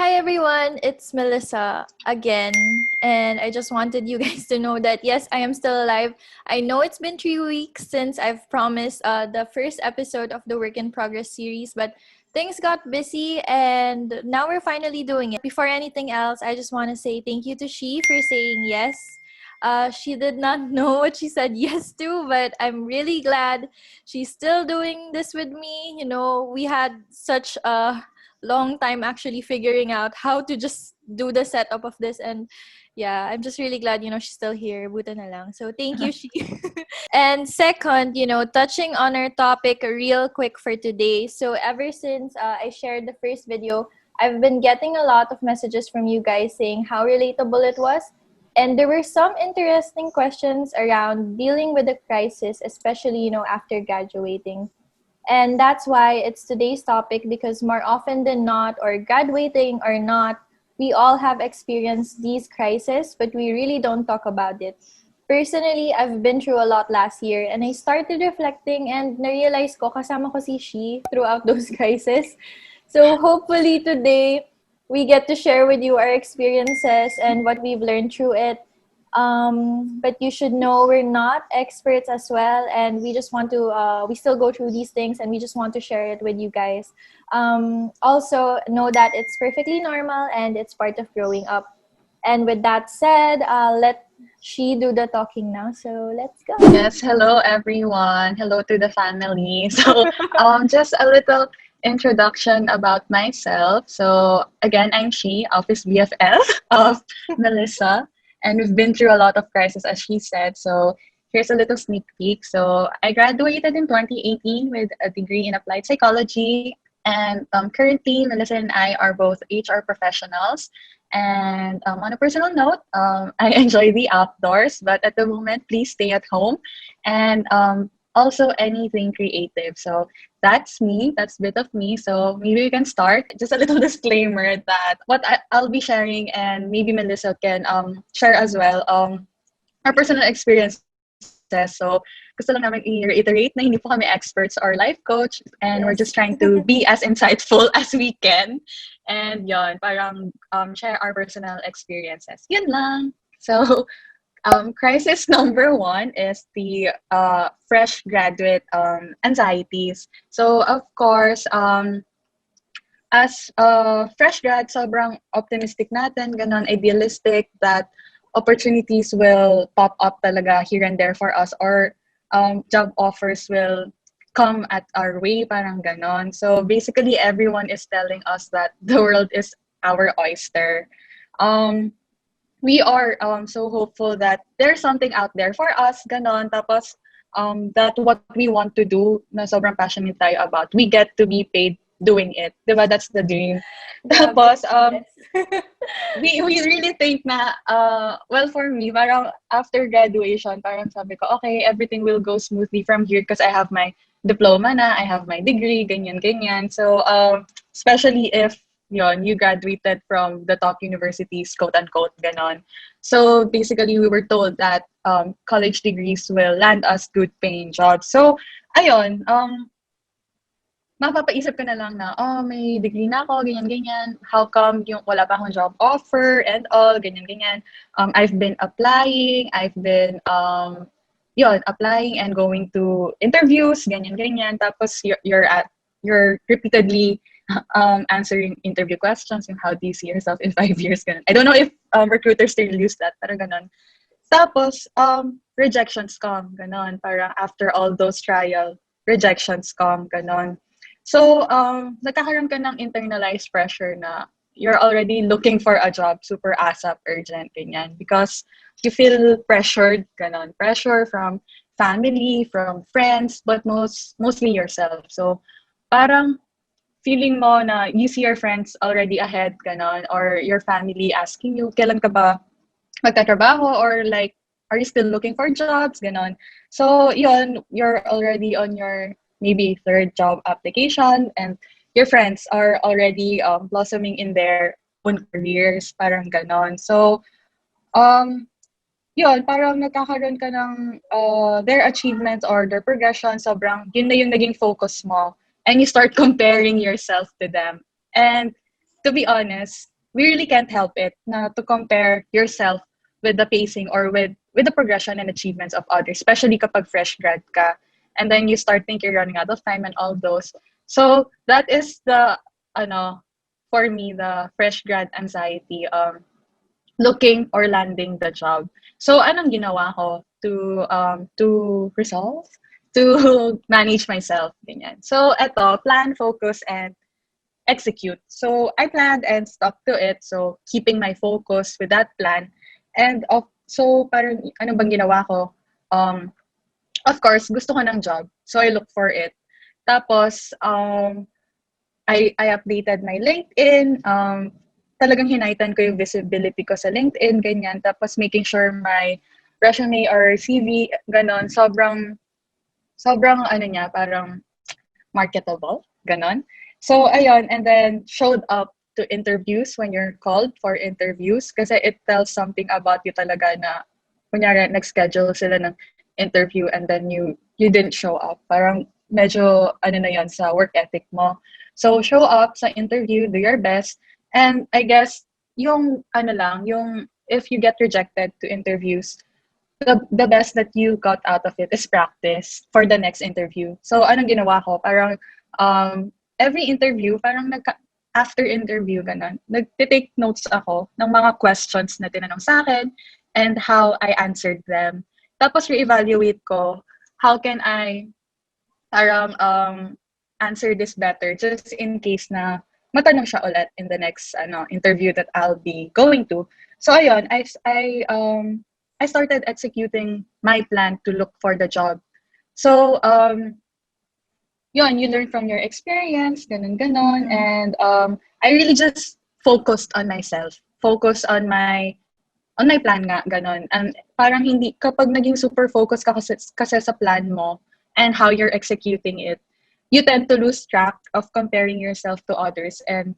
Hi everyone, it's Melissa again, and I just wanted you guys to know that yes, I am still alive. I know it's been 3 weeks since I've promised the first episode of the Work in Progress series, but things got busy and now we're finally doing it. Before anything else, I just want to say thank you to She for saying yes. She did not know what she said yes to, but I'm really glad she's still doing this with me. You know, we had such a long time actually figuring out how to just do the setup of this, and yeah, I'm just really glad she's still here. Buta na lang. So thank you, She. And second, touching on our topic real quick for today. So ever since I shared the first video, I've been getting a lot of messages from you guys saying how relatable it was. And there were some interesting questions around dealing with the crisis, especially, after graduating. And that's why it's today's topic, because more often than not, or graduating or not, we all have experienced these crises, but we really don't talk about it. Personally, I've been through a lot last year, and I started reflecting and na-realize ko kasama ko si She throughout those crises. So hopefully today, we get to share with you our experiences and what we've learned through it. But you should know we're not experts as well, and we just want to we still go through these things, and we just want to share it with you guys. Also know that it's perfectly normal and it's part of growing up. And with that said, let She do the talking now, so let's go. Yes, hello everyone. Hello to the family. Just a little introduction about myself. So, again, I'm She, Office BFF of Melissa, and we've been through a lot of crisis, as she said. So, here's a little sneak peek. So, I graduated in 2018 with a degree in applied psychology, and currently, Melissa and I are both HR professionals. And on a personal note, I enjoy the outdoors, but at the moment, please stay at home. And also anything creative. So that's me. That's a bit of me. So maybe we can start. Just a little disclaimer that I'll be sharing, and maybe Melissa can share as well, our personal experiences. So gusto lang namin i-reiterate na hindi po kami experts or life coach, and we're just Yes. trying to be as insightful as we can. And yon, parang share our personal experiences. Yun lang. So, crisis number one is the fresh graduate anxieties. So, of course, as fresh grad, sobrang optimistic natin, ganon, idealistic that opportunities will pop up talaga here and there for us, or job offers will come at our way, parang ganon. So basically, everyone is telling us that the world is our oyster. Um, we are so hopeful that there's something out there for us, ganon. Tapos, that what we want to do, na sobrang passionate tayo about, we get to be paid doing it. Diba? That's the dream. Grabe. Tapos, we really think na, well, for me, parang after graduation, parang sabi ko, okay, everything will go smoothly from here because I have my diploma na, I have my degree, ganyan, ganyan. So, especially if you graduated from the top universities, quote unquote, ganon. So basically, we were told that college degrees will land us good paying jobs. So, ayun, mapapaisip ka na lang na, oh, may degree na ako, ganyan-ganyan. How come yung wala pa akong job offer and all, ganyan-ganyan. I've been applying, applying and going to interviews, ganyan-ganyan. Tapos you're repeatedly answering interview questions, yung how do you see yourself in 5 years, ganun. I don't know if recruiters still use that, pero ganun. Tapos, rejections come, ganon. Parang after all those trial, rejections come, ganon. So, nagkakaroon ka ng internalized pressure na you're already looking for a job, super ASAP, urgent, ganyan. Because you feel pressured, ganon. Pressure from family, from friends, but mostly yourself. So, parang feeling mo na you see your friends already ahead, ganon, or your family asking you, kailan ka ba magtatrabaho, or like, are you still looking for jobs, ganon. So, yun, you're already on your maybe third job application, and your friends are already blossoming in their own careers, parang ganon. So, um, yun, parang nagkakaroon ka ng their achievements or their progression, sobrang, yun na yung naging focus mo. And you start comparing yourself to them. And to be honest, we really can't help it na to compare yourself with the pacing or with the progression and achievements of others, especially kapag fresh grad ka. And then you start thinking you're running out of time and all those. So that is the, ano, for me, the fresh grad anxiety, looking or landing the job. So anong ginawa ko to resolve, to manage myself, ganyan. So eto, plan, focus, and execute. So I planned and stuck to it. So keeping my focus with that plan. And so parang ano bang ginawa ko? Um, of course, gusto ko ng job. So I look for it. Tapos, I updated my LinkedIn. Talagang hinaitan ko yung visibility ko sa LinkedIn, ganyan. Tapos making sure my resume or CV, ganon, sobrang ano niya, parang marketable, ganon. So, ayun, and then showed up to interviews when you're called for interviews kasi it tells something about you talaga na kunyari nag-schedule sila ng interview and then you didn't show up. Parang medyo ano na yon sa work ethic mo. So, show up sa interview, do your best, and I guess yung ano lang, yung if you get rejected to interviews, the best that you got out of it is practice for the next interview. So, anong ginawa ko? Parang, every interview, parang after interview, ganun, nagtitake notes ako ng mga questions na tinanong sa akin and how I answered them. Tapos, re-evaluate ko, how can I parang answer this better just in case na matanong siya ulit in the next interview that I'll be going to. So, ayun, I started executing my plan to look for the job. So, yun, you learn from your experience, ganon. And I really just focused on myself. Focused on my plan nga, ganon. And parang hindi, kapag naging super focused ka kasi sa plan mo and how you're executing it, you tend to lose track of comparing yourself to others and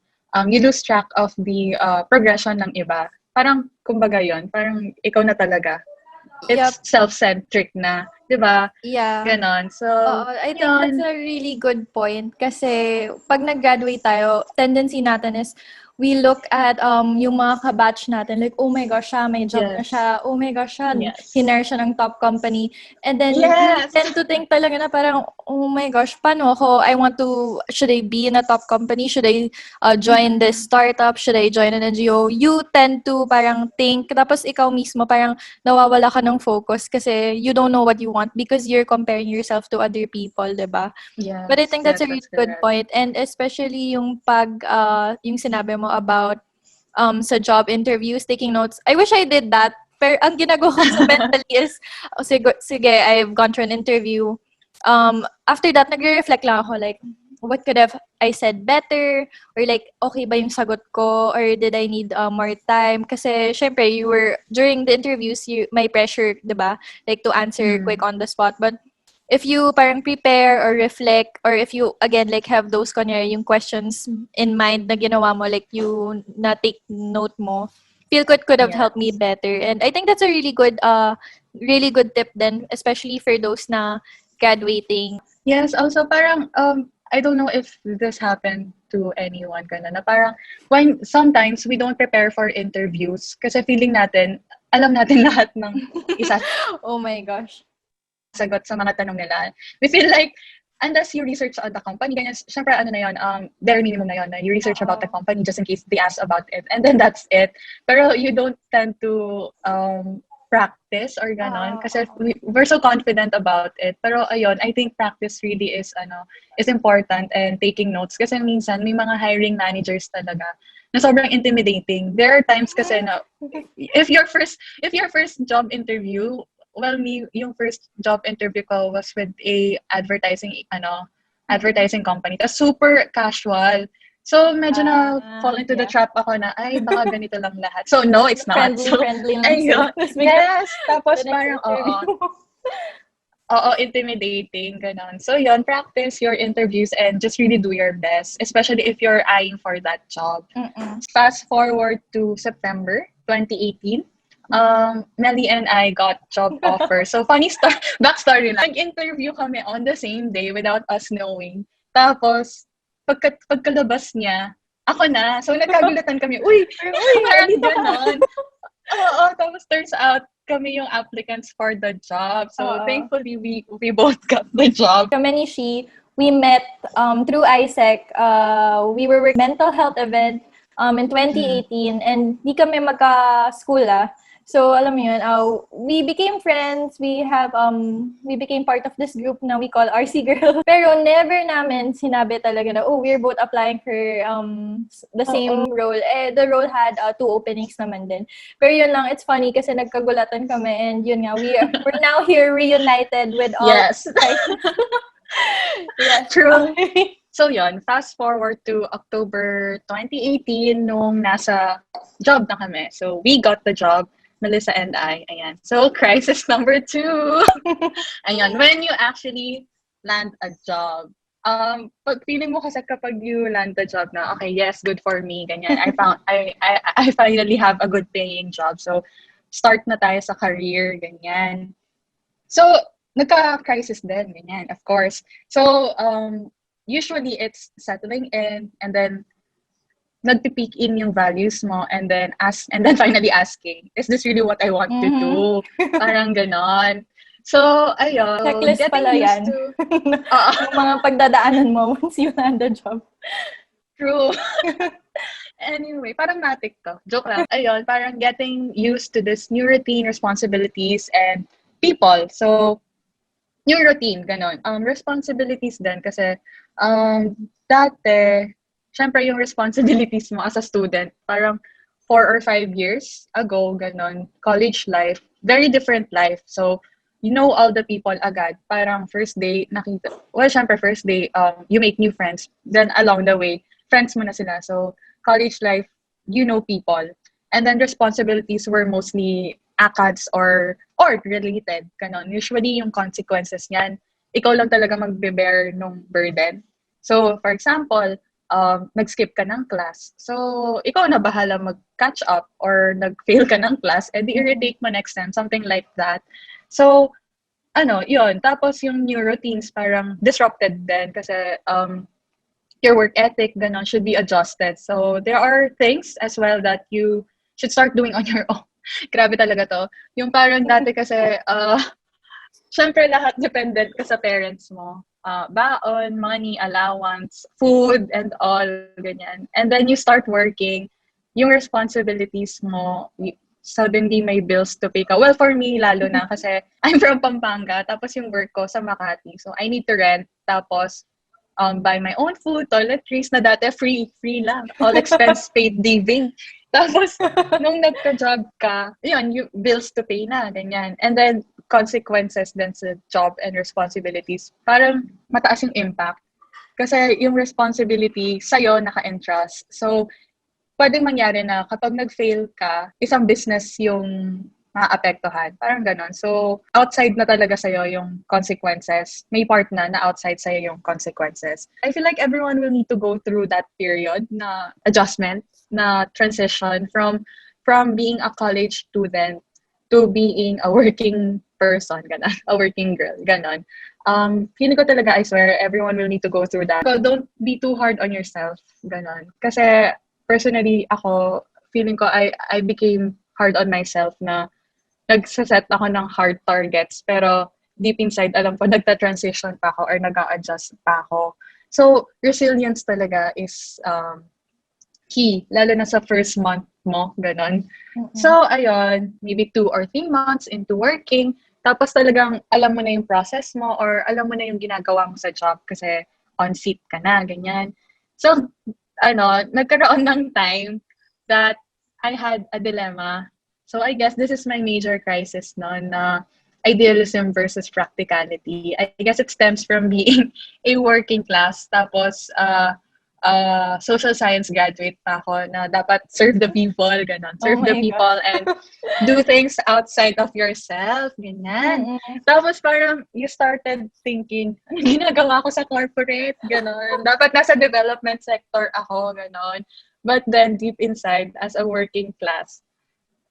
you lose track of the progression ng iba. Parang, kumbaga yon, parang ikaw na talaga. It's self-centric na, di ba? Yeah. Ganon. So, I think that's a really good point kasi pag nag-graduate tayo, tendency natin is we look at yung mga kabatch natin like, oh my gosh, siya, may job na siya. Oh my gosh, siya, hinire siya ng top company. And then you tend to think talaga na parang, oh my gosh, paano ako? Should I be in a top company? Should I join this startup? Should I join an NGO? You tend to parang think, tapos ikaw mismo parang nawawala ka ng focus kasi you don't know what you want because you're comparing yourself to other people, diba? Yes, but I think that's a really good point. And especially yung yung sinabi mo about sa job interviews, taking notes. I wish I did that. Pero ang ginagawa ko sa mentally is, sige, I've gone through an interview. After that, nagre-reflect lang ako like, what could have I said better? Or like, okay ba yung sagot ko? Or did I need more time? Kasi, syempre, during the interviews, may pressure, diba? Like, to answer quick on the spot. But, if you parang prepare or reflect, or if you, again, like, have those yung questions in mind na ginawa mo, like, you na take note mo, feel ko it could have helped me better. And I think that's a really good tip then, especially for those na graduating. Yes, also parang, I don't know if this happened to anyone, na parang, when sometimes we don't prepare for interviews kasi feeling natin, alam natin lahat ng isa. Oh my gosh. Sagot sa mga tanong nila. We feel like, unless you research on the company, ganyan, syempre, ano na yun, bare minimum na yun, na you research about the company just in case they ask about it. And then that's it. Pero you don't tend to practice or ganon kasi we're so confident about it. Pero ayun, I think practice really is important, and taking notes kasi minsan may mga hiring managers talaga na sobrang intimidating. There are times kasi na if your first job interview, well, yung first job interview ko was with a advertising company. Tas super casual. So, medyo na fall into the trap ako na, ay, baka ganito lang lahat. So, no, it's not. Friendly lang ayun. Yes! Tapos parang, intimidating, ganon. So, yun, practice your interviews and just really do your best, especially if you're eyeing for that job. Fast forward to September 2018. Melly and I got job offer. So, funny backstory lang. Nag-interview kami on the same day without us knowing. Tapos, pagkalabas niya, ako na. So, nagkagulatan kami, uy, parang dito ka. ganon. Oo, tapos turns out, kami yung applicants for the job. So, Oo. thankfully, we both got the job. Kami ni Shi, we met through ISEC. We were working mental health event in 2018 and di kami magka-school So, alam mo yun, we became friends. We became part of this group na we call RC Girl. Pero never namin sinabi talaga na, oh, we're both applying for the same role. The role had 2 openings naman din. Pero yun lang, it's funny kasi nagkagulatan kami and yun nga, we're now here reunited with all Yes. yes. True. So yun, fast forward to October 2018 nung nasa job na kami. So we got the job, Melissa and I. Ayan. So crisis number 2. Ayan, when you actually land a job. Pag feeling mo kasi kapag you land the job na, okay, yes, good for me, ganyan. I finally have a good paying job. So start na tayo sa career, ganyan. So nagka-crisis din, ganyan, of course. So usually it's settling in and then nagpipick in yung values mo and then finally asking, is this really what I want to do? Parang ganon. So, ayun. Checklist Getting pala used yan. to... Yung mga pagdadaanan mo once you land the job. True. Anyway, parang matik to. Joke lang. Ayun, parang getting used to this new routine, responsibilities, and people. So, new routine, ganon. Responsibilities din kasi dati, syempre yung responsibilities mo as a student, parang 4 or 5 years ago, ganon, college life, very different life. So, you know all the people agad. Parang first day, syempre first day, you make new friends. Then along the way, friends mo na sila. So, college life, you know people. And then responsibilities were mostly ACADS or related. Ganon. Usually, yung consequences niyan, ikaw lang talaga magbe-bear nung burden. So, for example, nag-skip ka ng class. So, ikaw na bahala mag-catch up or nag-fail ka ng class, edi i-retake mo next time, something like that. So, yun. Tapos yung new routines parang disrupted din kasi your work ethic, ganon, should be adjusted. So, there are things as well that you should start doing on your own. Grabe talaga to. Yung parang dati kasi, syempre lahat dependent ka sa parents mo. Baon, money, allowance, food, and all, ganyan. And then you start working, yung responsibilities mo, suddenly may bills to pay ka. Well, for me, lalo na kasi I'm from Pampanga, tapos yung work ko sa Makati. So, I need to rent, tapos buy my own food, toiletries na dati free lang. All expense paid living. Tapos, nung nagka-job ka, yun, yung bills to pay na, ganyan. And then, consequences din sa job and responsibilities. Parang mataas yung impact. Kasi yung responsibility sa'yo naka-entrust. So, pwedeng mangyari na kapag nag-fail ka, isang business yung maapektuhan. Parang ganon. So, outside na talaga sa'yo yung consequences. May part na outside sa'yo yung consequences. I feel like everyone will need to go through that period na adjustment, na transition from being a college student to being a working person, ganon. A working girl, ganon. Feeling ko talaga, I swear, everyone will need to go through that. So, don't be too hard on yourself, ganon. Kasi, personally, ako, feeling ko, I became hard on myself na nagsaset ako ng hard targets, pero deep inside, alam ko, nagta-transition pa ako or nag-a-adjust pa ako. So, resilience talaga is key, lalo na sa first month mo, ganon. So, ayun, maybe 2 or 3 months into working, tapos talagang alam mo na yung process mo or alam mo na yung ginagawa mo sa job kasi on-seat ka na, ganyan. So, nagkaroon ng time that I had a dilemma. So, I guess this is my major crisis noon na idealism versus practicality. I guess it stems from being a working class. Tapos, social science graduate pa ako na dapat serve the people, ganon. Serve the people and do things outside of yourself, ganyan. Tapos parang you started thinking, ano ginagawa ko sa corporate, ganon. Dapat nasa development sector ako, ganon. But then deep inside, as a working class,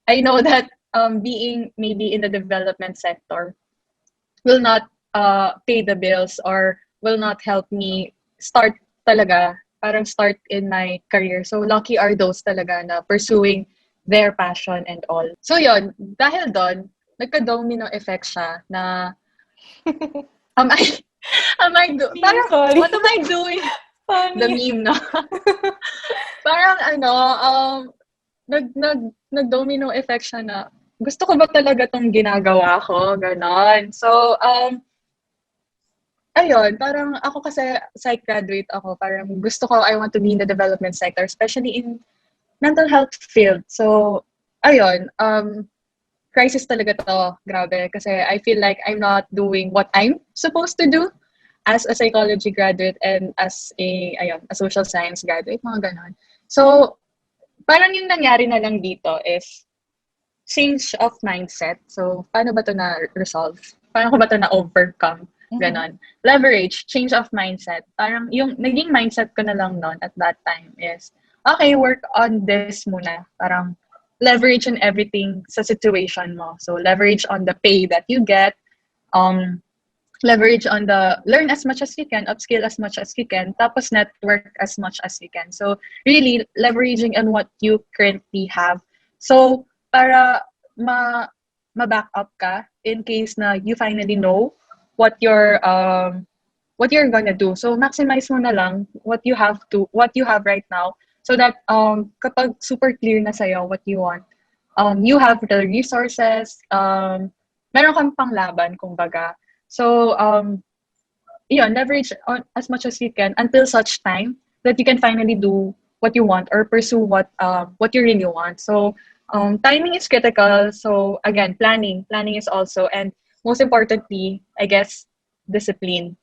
I know that being maybe in the development sector will not pay the bills or will not help me start talaga parang start in my career. So lucky are those talaga na pursuing their passion and all. So yun, dahil doon, nagka-domino effect siya na am I parang Sorry. what am I doing? The Funny. meme, no? Parang nag-domino effect siya na gusto ko ba talaga tong ginagawa ko? Ganon. So, ayun, parang ako kasi psych graduate ako. Parang gusto ko, I want to be in the development sector, especially in mental health field. So, ayun, crisis talaga to. Grabe. Kasi I feel like I'm not doing what I'm supposed to do as a psychology graduate and as a social science graduate, mga ganon. So, parang yung nangyari na lang dito is change of mindset. So, paano ba to na-resolve? Paano ko ba to na-overcome? Ganon. Leverage, change of mindset. Parang yung naging mindset ko na lang noon at that time is, okay, work on this muna. Parang leverage on everything sa situation mo. So, leverage on the pay that you get. Leverage on the learn as much as you can, upskill as much as you can, tapos network as much as you can. So, really, leveraging on what you currently have. So, para ma-back up ka in case na you finally know what you're gonna do. So, maximize mo na lang what you have right now so that kapag super clear na sa'yo what you want, you have the resources, meron kang panglaban, kumbaga. So, leverage on as much as you can until such time that you can finally do what you want or pursue what you really want. So, timing is critical. So, again, planning is also, and most importantly, I guess, discipline.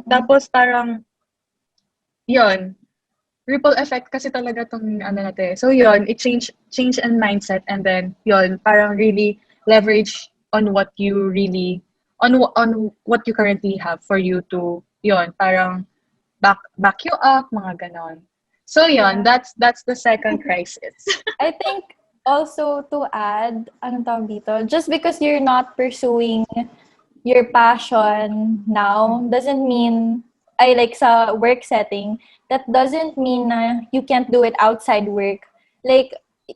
Tapos parang, yun, ripple effect kasi talaga tong natin. So, yun, it change in mindset, and then, yun, parang really leverage on what you really on what you currently have for you to parang back you up, mga ganon. So that's the second crisis. I think also to add, anong tawag dito, just because you're not pursuing your passion now doesn't mean, sa work setting, that doesn't mean na you can't do it outside work. Like,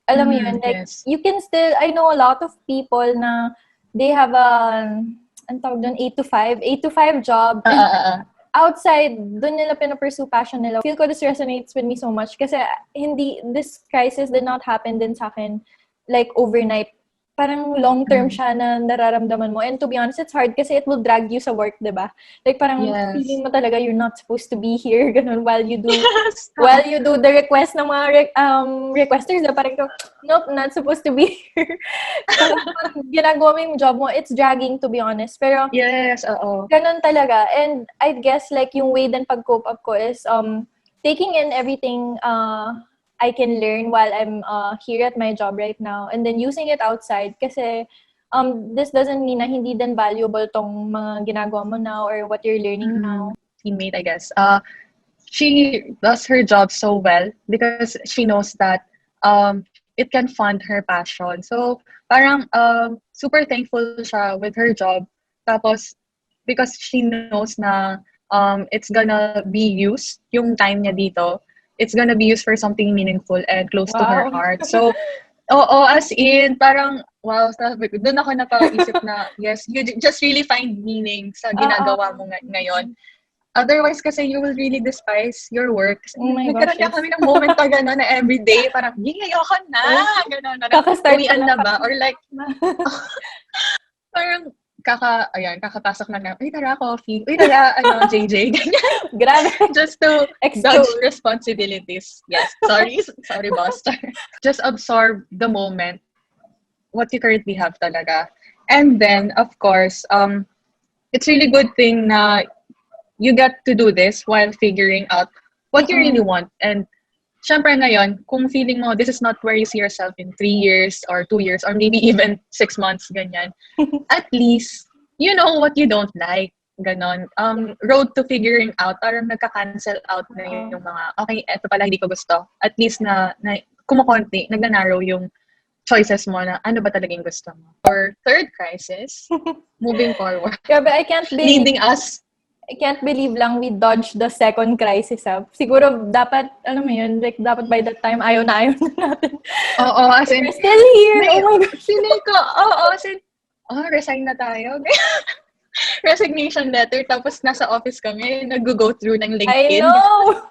alam mo yun, like, yes. you can still, I know a lot of people na they have ang tawag doon, 8 to 5 job. Outside, doon nila pinapursue passion nila. Feel ko this resonates with me so much kasi this crisis did not happen din sa akin like overnight. Parang long-term siya na nararamdaman mo. And to be honest, it's hard kasi it will drag you sa work, diba? Like parang feeling mo talaga you're not supposed to be here, ganun, while you do the request ng mga requesters. Parang nope, not supposed to be here. Parang ginagawa mo yung job mo, it's dragging, to be honest. Pero yes, ganun talaga. And I guess like yung way din pag-cope up ko is taking in everything I can learn while I'm here at my job right now, and then using it outside kasi this doesn't mean na hindi din valuable tong mga ginagawa mo now or what you're learning now. Teammate, I guess. She does her job so well because she knows that it can fund her passion. So parang super thankful siya with her job. Tapos because she knows na it's gonna be used yung time niya dito. It's gonna be used for something meaningful and close to her heart. So, as in, parang, wow, doon ako napaisip na, yes, you just really find meaning sa ginagawa mo ngayon. Otherwise, kasi you will really despise your work. Nagkaroon na kami ng moment pa gano'n na everyday, parang, ayoko na, gano'n. Uwian na ba? Or like, parang, kakapasok lang na, uy, tara, coffee. Uy, tara, JJ. Ganyan. Grabe. Just to dodge responsibilities. Yes. Sorry, Buster. Just absorb the moment, what you currently have talaga. And then, of course, it's really good thing na you get to do this while figuring out what you really want. And syempre ngayon, kung feeling mo this is not where you see yourself in 3 years or 2 years or maybe even 6 months, ganyan, at least you know what you don't like. Ganon. Road to figuring out, parang nagka-cancel out na yung mga, okay, eto pala hindi ko gusto. At least na kumukonti, nagna-narrow yung choices mo na ano ba talagang gusto mo. Or third crisis, moving forward. Yeah, but I can't believe leading us. I can't believe lang we dodged the second crisis. Siguro dapat, alam mo yun, like dapat by that time, ayaw na ayaw na natin. Oo, as in, We're still here! may, Oh my gosh! feeling ko, as in, resign na tayo. Resignation letter, tapos nasa office kami, nag-go through ng I LinkedIn. know!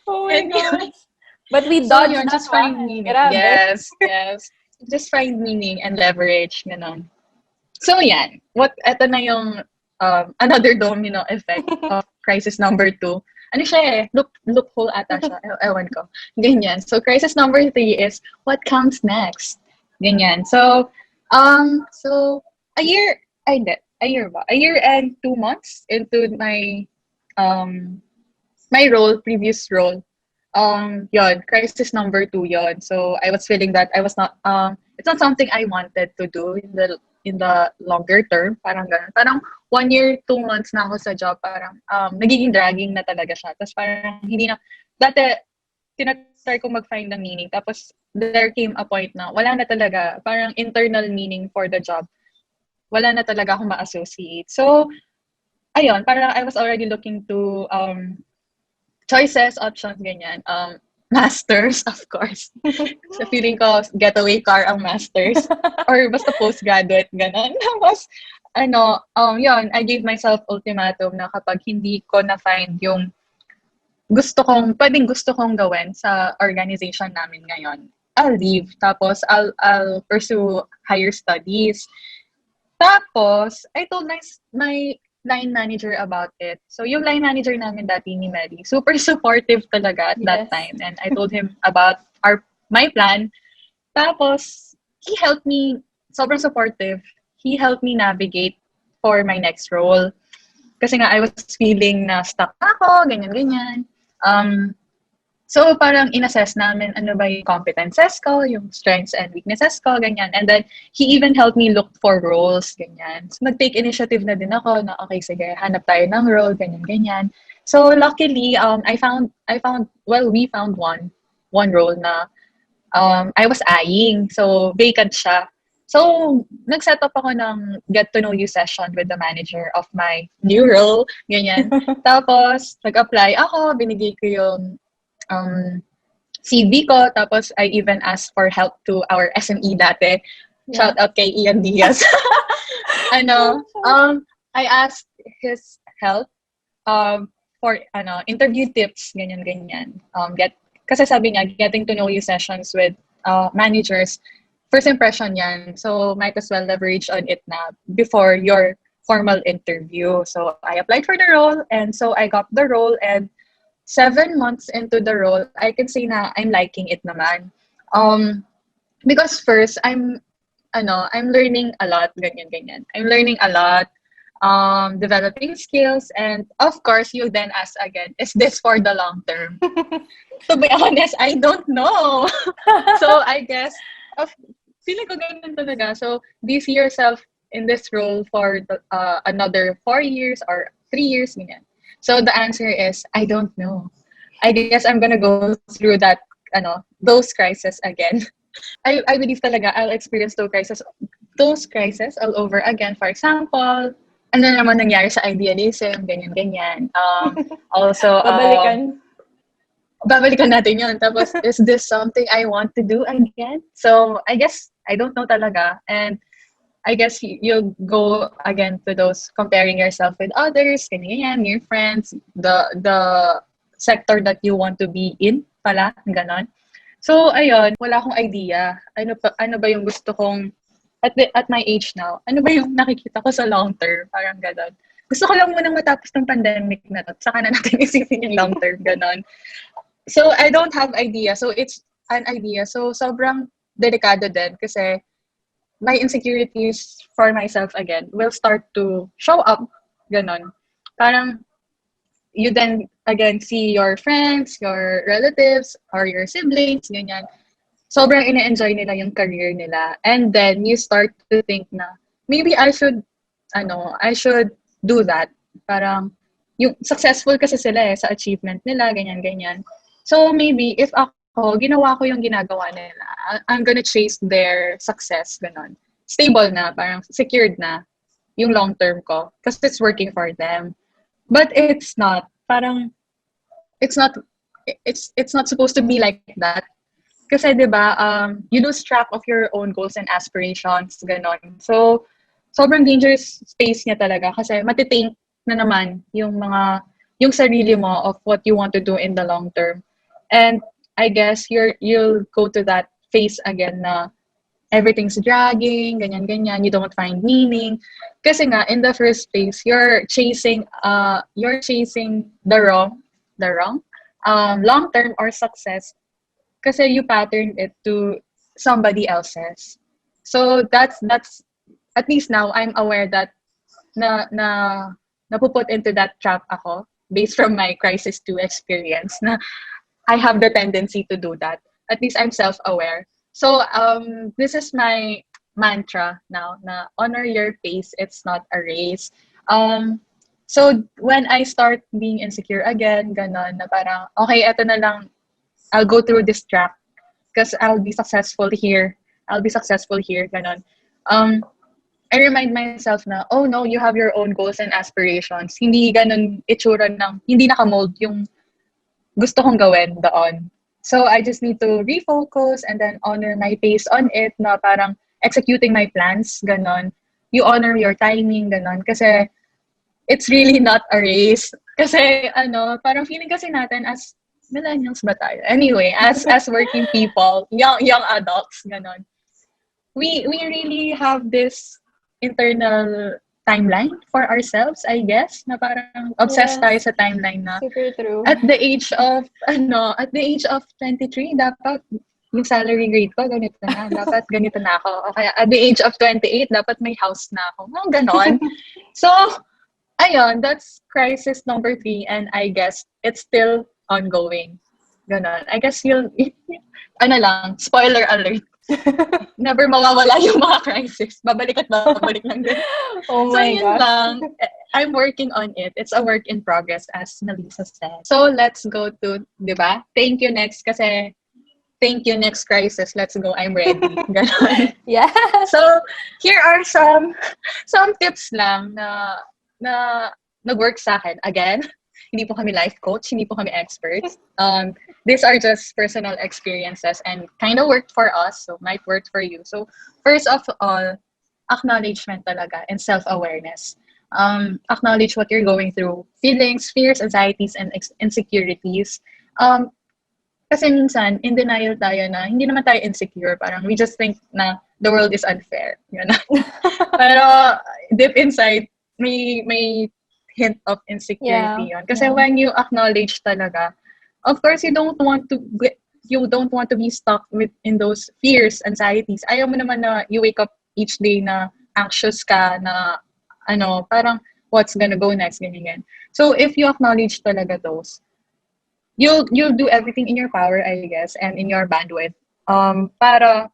Oh my And yun, gosh! But we so dodged yun, that just find one. meaning. Grabe. Yes, yes. Just find meaning and leverage, ganon. So yan, eto na yung another domino effect of crisis number 2. Ano siya eh, loophole ata siya, ewan ko. Ganyan. So crisis number 3 is, what comes next? Ganyan. So, a year, a year ba? A year and 2 months into my previous role, yon, crisis number 2 yon. So I was feeling that I was not, it's not something I wanted to do in the longer term. Parang ganun. Parang 1 year, 2 months na ako sa job. Parang nagiging dragging na talaga siya. Tapos parang hindi na, dati, tinatry ko mag-find ng meaning. Tapos there came a point na wala na talaga. Parang internal meaning for the job. Wala na talaga akong ma-associate. So, ayun, parang I was already looking to choices, options, ganyan. Masters, of course. So, feeling ko, getaway car ang masters. Or basta postgraduate, ganon. Tapos, yun, I gave myself ultimatum na kapag hindi ko na-find yung pwedeng gusto kong gawin sa organization namin ngayon, I'll leave. Tapos, I'll pursue higher studies. Tapos, I told my line manager about it. So, yung line manager namin dati ni Melly, super supportive talaga at that time. And I told him about my plan. Tapos, he helped me, sobrang supportive. He helped me navigate for my next role. Kasi nga, I was feeling na stuck ako, ganyan-ganyan. So, parang in-assess namin ano ba yung competences ko, yung strengths and weaknesses ko, ganyan. And then, he even helped me look for roles, ganyan. So, nag-take initiative na din ako na, okay, sige, hanap tayo ng role, ganyan-ganyan. So, luckily, we found one role na I was eyeing. So, vacant siya. So, nag-set up ako ng get-to-know-you session with the manager of my new role, ganyan. Tapos, nag-apply ako, binigay ko yung CV ko, tapos I even asked for help to our SME dati. Yeah. Shout out kay Ian Diaz. I asked his help for interview tips, ganyan. Kasi sabi niya, getting to know you sessions with managers, first impression yan. So, might as well leverage on it na before your formal interview. So, I applied for the role, and so I got the role, and 7 months into the role, I can say na I'm liking it naman. Because first, I'm learning a lot, ganyan. I'm learning a lot, developing skills, and of course, you then ask again, is this for the long term? To be honest, I don't know. So, I guess, feeling ko ganun talaga. So, do you see yourself in this role for another 4 years or 3 years, ganyan? So the answer is, I don't know. I guess I'm gonna go through those crises again. I believe talaga I'll experience those crises all over again. For example, ano naman nangyari sa Idealism, ganyan. Also, babalikan natin yun. Tapos, is this something I want to do again? So, I guess, I don't know talaga. And I guess you'll go again to those comparing yourself with others, ganyan, your friends, the sector that you want to be in pala, ganon. So, ayun, wala akong idea. Ano ba yung gusto kong, at my age now, ano ba yung nakikita ko sa long term? Parang ganon. Gusto ko lang munang matapos ng pandemic na to, saka na natin isipin yung long term, ganon. So, I don't have idea. So, it's an idea. So, sobrang delikado din kasi my insecurities for myself again will start to show up. Ganon. Parang, you then again see your friends, your relatives, or your siblings, ganyan. Sobrang ina-enjoy nila yung career nila. And then, you start to think na, maybe I should do that. Parang, yung successful kasi sila sa achievement nila, ganyan. So, maybe, if ginawa ko yung ginagawa nila, I'm gonna chase their success, ganon. Stable na, parang secured na. yung long term ko because it's working for them. But it's not. Parang it's not it's not supposed to be like that. Kasi 'di ba, you lose track of your own goals and aspirations, ganon. So sobrang dangerous space niya talaga kasi matitink na naman yung sarili mo of what you want to do in the long term. And I guess you'll go to that phase again na everything's dragging, ganyan-ganyan, you don't find meaning. Kasi nga, in the first place, you're chasing the wrong long-term or success kasi you patterned it to somebody else's. So that's at least now I'm aware that napuput into that trap ako based from my crisis 2 experience na I have the tendency to do that. At least I'm self-aware. So this is my mantra now na honor your pace, it's not a race. So when I start being insecure again, ganon, na parang, okay, eto na lang, I'll go through this track because I'll be successful here. Ganon. I remind myself na, oh no, you have your own goals and aspirations. Hindi ganon itsura ng, hindi nakamold yung gusto kong gawin doon. So I just need to refocus and then honor my pace on it na parang executing my plans, ganon. You honor your timing, ganon. Kasi it's really not a race. Kasi parang feeling kasi natin as millennials ba tayo? Anyway, as working people, young adults, ganon. We really have this internal timeline for ourselves, I guess, na parang obsessed tayo sa timeline na super true. at the age of 23, dapat yung salary grade ko ganito na, dapat ganito na ako. O kaya at the age of 28, dapat may house na ako. Mga ganon. So, ayun, that's crisis number 3 and I guess it's still ongoing. Ganon. I guess spoiler alert. Never mawawala yung mga crisis. Babalik at babalik lang din. Oh So, my yun gosh. lang. I'm working on it. It's a work in progress, as Melissa said. So, let's go to, di ba? Thank you next kasi thank you next crisis. Let's go. I'm ready. Ganon. Yeah. So, here are some tips lang na nag-work sa akin. Again, hindi po kami life coach, hindi po kami experts. These are just personal experiences and kind of worked for us, so might work for you. So, first of all, acknowledgement talaga and self-awareness. Acknowledge what you're going through. Feelings, fears, anxieties, and insecurities. Kasi minsan, in denial tayo na hindi naman tayo insecure. Parang we just think na the world is unfair. Yun. Pero deep inside, may hint of insecurity yun. Kasi when you acknowledge talaga, of course, you don't want to be stuck in those fears, anxieties. Ayaw mo naman na you wake up each day na anxious ka, na parang what's gonna go next, ganyan. So if you acknowledge talaga those, you'll do everything in your power, I guess, and in your bandwidth para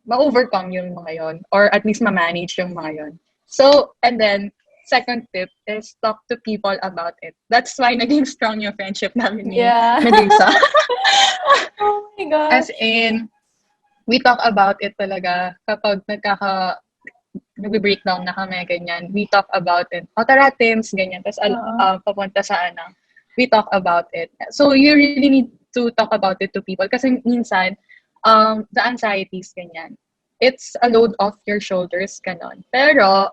ma-overcome yung mga yon or at least ma-manage yung mga yon. So, and then second tip is talk to people about it. That's why naging strong yung friendship namin ni Melissa. Oh my gosh. As in, we talk about it talaga kapag nag-breakdown na kami, ganyan. We talk about it. O tara, Tims, ganyan. Tapos papunta sa we talk about it. So, you really need to talk about it to people kasi minsan, the anxieties, ganyan. It's a load off your shoulders, ganon. Pero,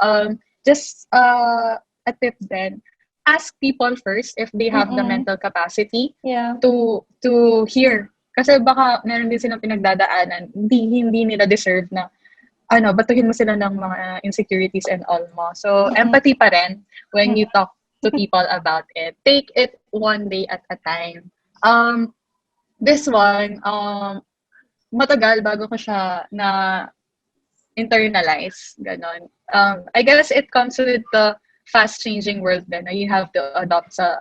just a tip then, ask people first if they have the mental capacity to hear. Kasi baka meron din silang pinagdadaanan, hindi nila deserve na batuhin mo sila ng mga insecurities and all mo. So, empathy pa rin when you talk to people about it. Take it one day at a time. This one, matagal bago ko siya na internalize, ganon. I guess it comes with the fast-changing world then. You have to adapt sa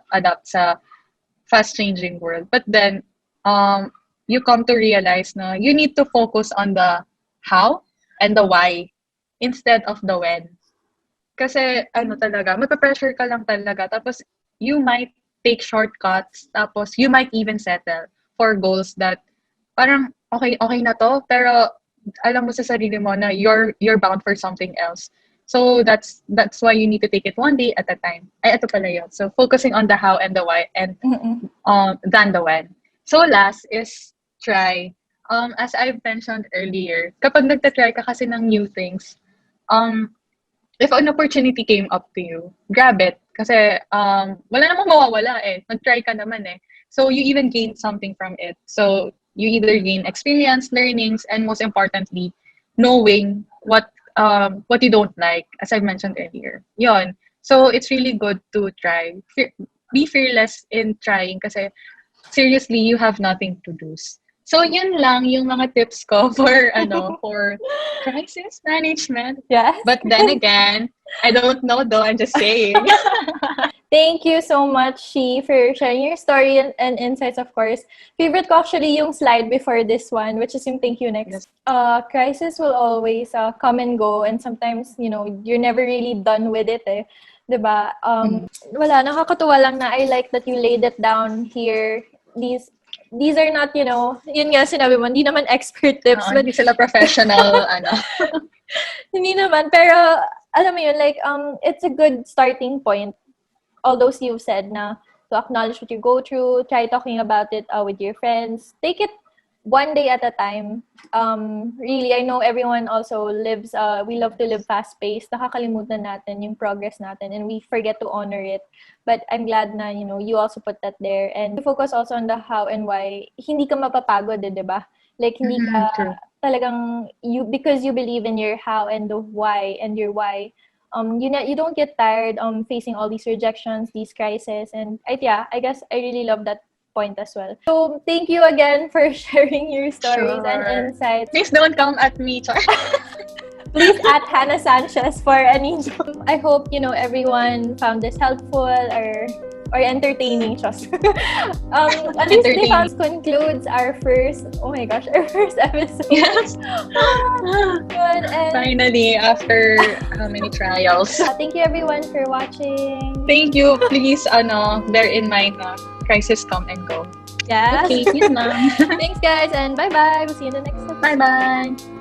fast-changing world. But then, you come to realize na you need to focus on the how and the why instead of the when. Kasi, talaga, mapapressure ka lang talaga. Tapos, you might take shortcuts. Tapos, you might even settle for goals that parang okay na to, pero alam mo sa sarili mo na you're bound for something else. So that's why you need to take it one day at a time. Ay, ito pala yun. So focusing on the how and the why and than the when. So last is try. As I've mentioned earlier, kapag nagtatry ka kasi ng new things, if an opportunity came up to you, grab it. Kasi wala namang mawawala eh. Mag-try ka naman eh. So you even gain something from it. So you either gain experience, learnings, and most importantly, knowing what you don't like, as I mentioned earlier. Yon. So it's really good to try. Be fearless in trying kasi seriously, you have nothing to lose. So yun lang yung mga tips ko for for crisis management. Yes. But then again, I don't know though, I'm just saying. Thank you so much, She, for sharing your story and insights, of course. Favorite ko actually yung slide before this one, which is yung thank you next. Crisis will always come and go, and sometimes, you're never really done with it eh. Diba? Wala, nakakatuwa lang na I like that you laid it down here. These are not, yun nga sinabi mo, hindi naman expert tips. But, hindi sila professional, Hindi naman, pero alam mo yun, like, it's a good starting point. All those you've said na to acknowledge what you go through, try talking about it with your friends. Take it one day at a time. Really, I know everyone also lives, we love to live fast-paced. Nakakalimutan natin yung progress natin and we forget to honor it. But I'm glad na, you also put that there. And focus also on the how and why. Hindi ka mapapagod, diba? Like, hindi ka talagang, because you believe in your how and the why and your why, you don't get tired facing all these rejections, these crises. And I guess I really love that point as well. So thank you again for sharing your stories and insights. Please don't come at me, Char. Please at Hannah Sanchez for any job. I hope everyone found this helpful or entertaining. Just at least this concludes our first episode. Yes. Good. And finally, after how many trials? Thank you everyone for watching. Thank you. Please bear in mind crisis come and go. Yes. Okay, yun lang. Thanks guys and bye-bye. We'll see you in the next episode. Bye-bye.